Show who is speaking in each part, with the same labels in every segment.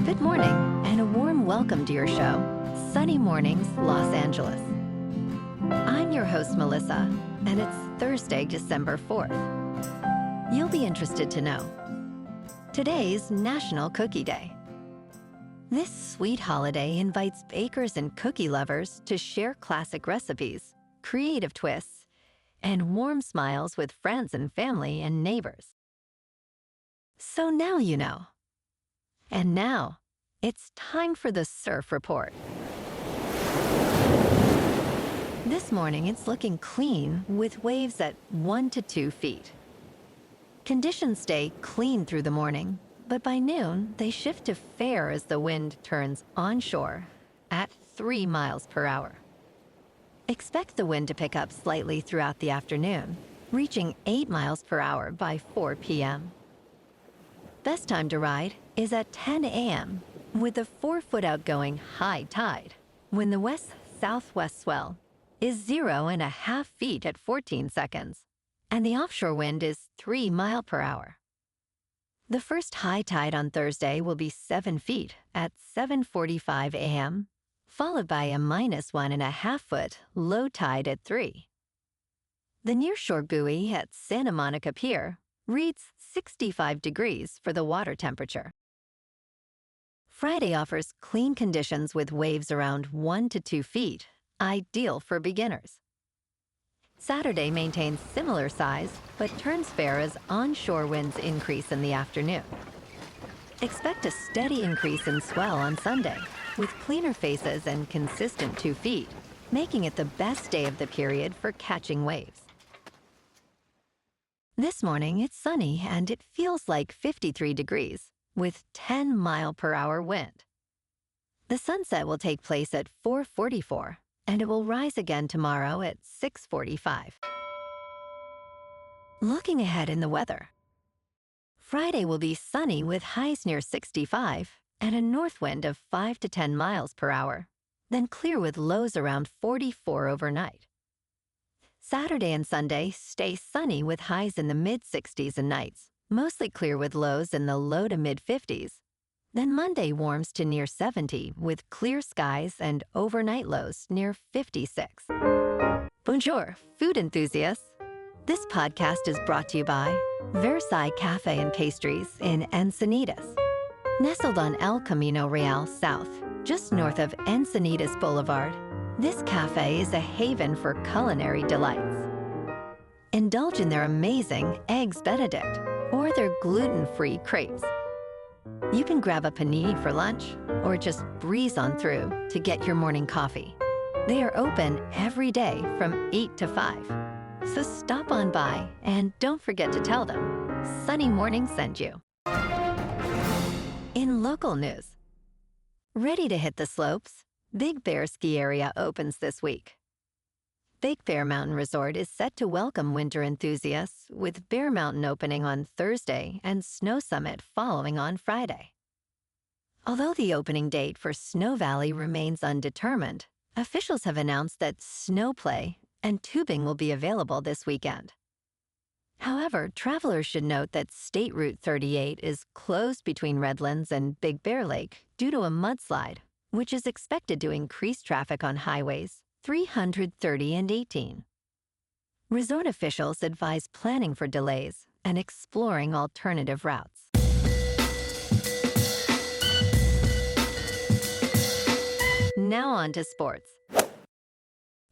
Speaker 1: Good morning, and a warm welcome to your show, Sunny Mornings, Los Angeles. I'm your host, Melissa, and it's Thursday, December 4th. You'll be interested to know today's National Cookie Day. This sweet holiday invites bakers and cookie lovers to share classic recipes, creative twists, and warm smiles with friends and family and neighbors. So now you know. And now, it's time for the Surf Report. This morning, it's looking clean with waves at 1 to 2 feet. Conditions stay clean through the morning, but by noon, they shift to fair as the wind turns onshore at 3 miles per hour. Expect the wind to pick up slightly throughout the afternoon, reaching 8 miles per hour by 4 p.m. Best time to ride is at 10 a.m. with a 4-foot outgoing high tide, when the west-southwest swell is 0.5 feet at 14 seconds, and the offshore wind is 3 miles per hour. The first high tide on Thursday will be 7 feet at 7:45 a.m., followed by a -1.5 foot low tide at 3. The nearshore buoy at Santa Monica Pier reads 65 degrees for the water temperature. Friday offers clean conditions with waves around 1 to 2 feet, ideal for beginners. Saturday maintains similar size, but turns fair as onshore winds increase in the afternoon. Expect a steady increase in swell on Sunday, with cleaner faces and consistent 2 feet, making it the best day of the period for catching waves. This morning, it's sunny and it feels like 53 degrees, with 10 mile per hour wind. The sunset will take place at 4:44, and it will rise again tomorrow at 6:45. Looking ahead in the weather. Friday will be sunny with highs near 65 and a north wind of 5 to 10 miles per hour, then clear with lows around 44 overnight. Saturday and Sunday stay sunny with highs in the mid-60s and nights, mostly clear with lows in the low to mid-50s. Then Monday warms to near 70 with clear skies and overnight lows near 56. Bonjour, food enthusiasts. This podcast is brought to you by Versailles Cafe and Pastries in Encinitas. Nestled on El Camino Real South, just north of Encinitas Boulevard, this cafe is a haven for culinary delights. Indulge in their amazing Eggs Benedict or their gluten-free crepes. You can grab a panini for lunch or just breeze on through to get your morning coffee. They are open every day from 8 to 5. So stop on by and don't forget to tell them Sunny Morning sent you. In local news, ready to hit the slopes? Big Bear Ski Area opens this week. Big Bear Mountain Resort is set to welcome winter enthusiasts with Bear Mountain opening on Thursday and Snow Summit following on Friday. Although the opening date for Snow Valley remains undetermined, officials have announced that snow play and tubing will be available this weekend. However, travelers should note that State Route 38 is closed between Redlands and Big Bear Lake due to a mudslide, which is expected to increase traffic on highways 330 and 18. Resort officials advise planning for delays and exploring alternative routes. Now on to sports.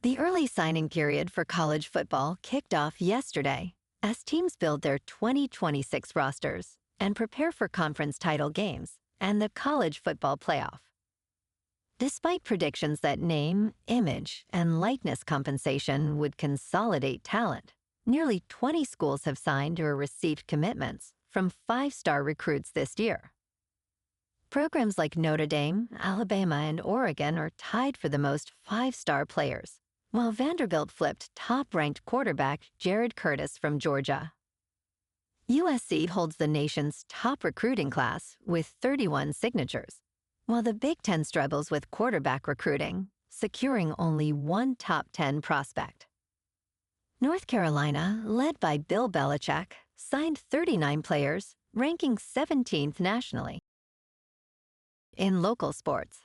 Speaker 1: The early signing period for college football kicked off yesterday as teams build their 2026 rosters and prepare for conference title games and the college football playoff. Despite predictions that name, image, and likeness compensation would consolidate talent, nearly 20 schools have signed or received commitments from 5-star recruits this year. Programs like Notre Dame, Alabama, and Oregon are tied for the most 5-star players, while Vanderbilt flipped top-ranked quarterback Jared Curtis from Georgia. USC holds the nation's top recruiting class with 31 signatures, while the Big Ten struggles with quarterback recruiting, securing only one top 10 prospect. North Carolina, led by Bill Belichick, signed 39 players, ranking 17th nationally. in local sports.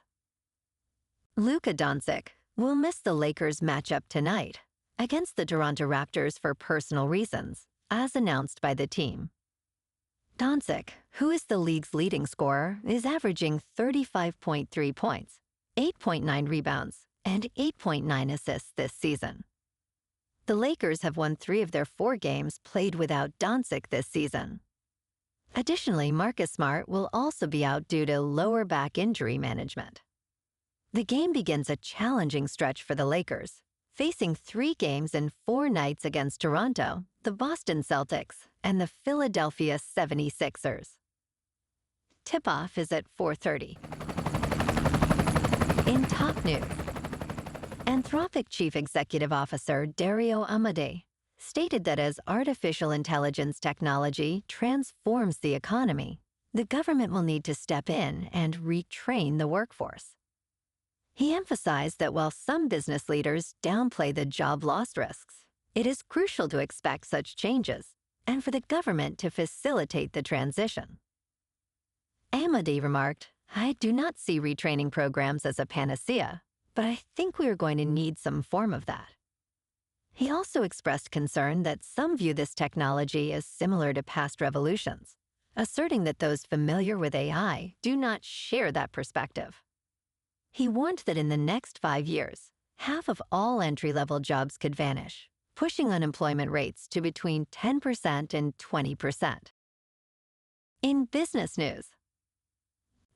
Speaker 1: Luka Dončić will miss the Lakers matchup tonight against the Toronto Raptors for personal reasons, as announced by the team. Dončić, who is the league's leading scorer, is averaging 35.3 points, 8.9 rebounds, and 8.9 assists this season. The Lakers have won 3 of their 4 games played without Dončić this season. Additionally, Marcus Smart will also be out due to lower back injury management. The game begins a challenging stretch for the Lakers, facing 3 games in 4 nights against Toronto, the Boston Celtics, and the Philadelphia 76ers. Tip-off is at 4:30. In top news, Anthropic Chief Executive Officer Dario Amodei stated that as artificial intelligence technology transforms the economy, the government will need to step in and retrain the workforce. He emphasized that while some business leaders downplay the job loss risks, it is crucial to expect such changes and for the government to facilitate the transition. Amodei remarked, "I do not see retraining programs as a panacea, but I think we are going to need some form of that." He also expressed concern that some view this technology as similar to past revolutions, asserting that those familiar with AI do not share that perspective. He warned that in the next 5 years, half of all entry-level jobs could vanish, pushing unemployment rates to between 10% and 20%. In business news,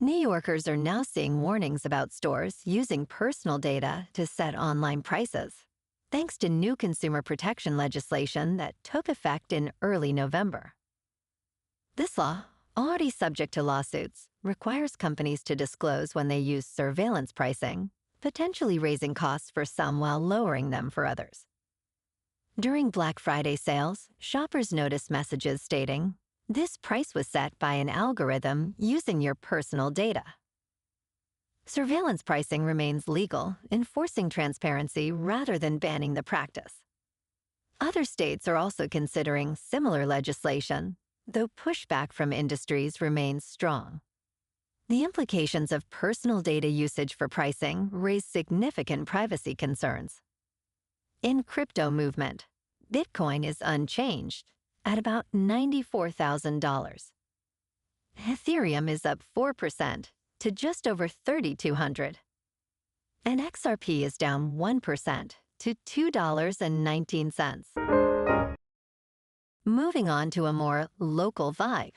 Speaker 1: New Yorkers are now seeing warnings about stores using personal data to set online prices, thanks to new consumer protection legislation that took effect in early November. This law, already subject to lawsuits, requires companies to disclose when they use surveillance pricing, potentially raising costs for some while lowering them for others. During Black Friday sales, shoppers noticed messages stating, "This price was set by an algorithm using your personal data." Surveillance pricing remains legal, enforcing transparency rather than banning the practice. Other states are also considering similar legislation, though pushback from industries remains strong. The implications of personal data usage for pricing raise significant privacy concerns. In crypto movement, Bitcoin is unchanged at about $94,000. Ethereum is up 4% to just over 3,200. And XRP is down 1% to $2.19. Moving on to a more local vibe.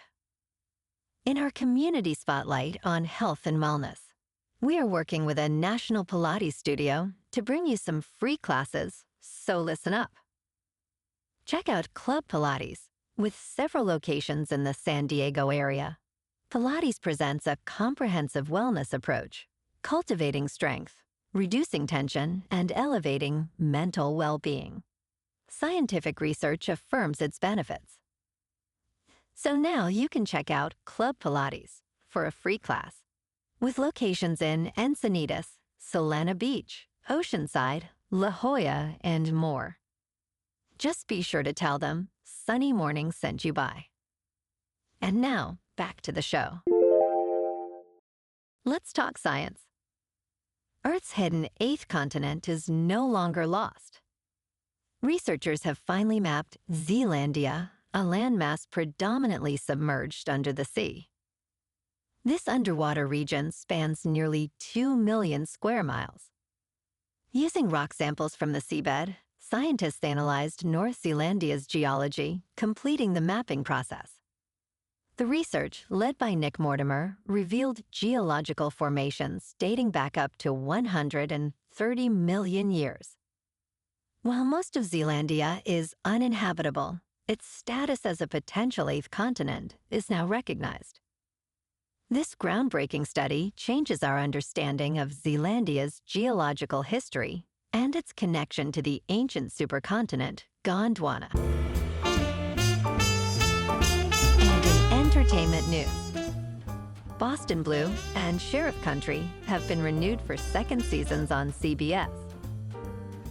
Speaker 1: In our community spotlight on health and wellness, we are working with a national Pilates studio to bring you some free classes, so listen up. Check out Club Pilates, with several locations in the San Diego area. Pilates presents a comprehensive wellness approach, cultivating strength, reducing tension, and elevating mental well-being. Scientific research affirms its benefits. So now you can check out Club Pilates for a free class, with locations in Encinitas, Solana Beach, Oceanside, La Jolla, and more. Just be sure to tell them Sunny Morning sent you by. And now, back to the show. Let's talk science. Earth's hidden 8th continent is no longer lost. Researchers have finally mapped Zealandia, a landmass predominantly submerged under the sea. This underwater region spans nearly 2 million square miles. Using rock samples from the seabed, scientists analyzed North Zealandia's geology, completing the mapping process. The research, led by Nick Mortimer, revealed geological formations dating back up to 130 million years. While most of Zealandia is uninhabitable, its status as a potential 8th continent is now recognized. This groundbreaking study changes our understanding of Zealandia's geological history and its connection to the ancient supercontinent Gondwana. And in entertainment news, Boston Blue and Sheriff Country have been renewed for second seasons on CBS.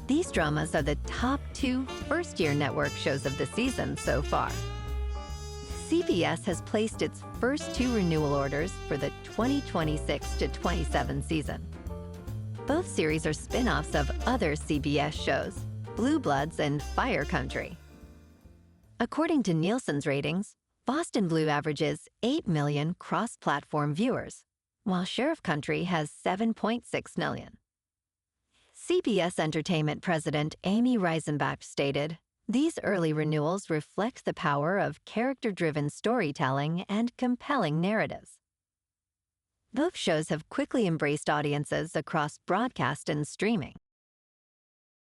Speaker 1: These dramas are the top 2 first-year network shows of the season so far. CBS has placed its first 2 renewal orders for the 2026 to 27 season. Both series are spin-offs of other CBS shows, Blue Bloods and Fire Country. According to Nielsen's ratings, Boston Blue averages 8 million cross-platform viewers, while Sheriff Country has 7.6 million. CBS Entertainment President Amy Reisenbach stated, "These early renewals reflect the power of character-driven storytelling and compelling narratives." Both shows have quickly embraced audiences across broadcast and streaming.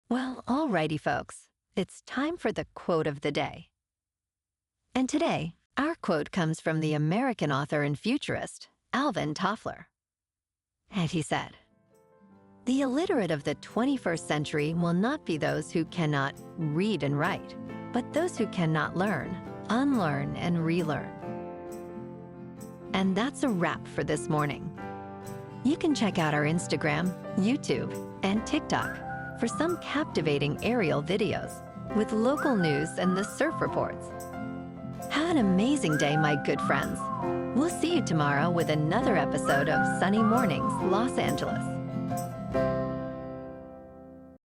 Speaker 1: Well, alrighty folks, it's time for the quote of the day. And today, our quote comes from the American author and futurist, Alvin Toffler. And he said, "The illiterate of the 21st century will not be those who cannot read and write, but those who cannot learn, unlearn, and relearn." And that's a wrap for this morning. You can check out our Instagram, YouTube, and TikTok for some captivating aerial videos with local news and the surf reports. Have an amazing day, my good friends. We'll see you tomorrow with another episode of Sunny Mornings, Los Angeles.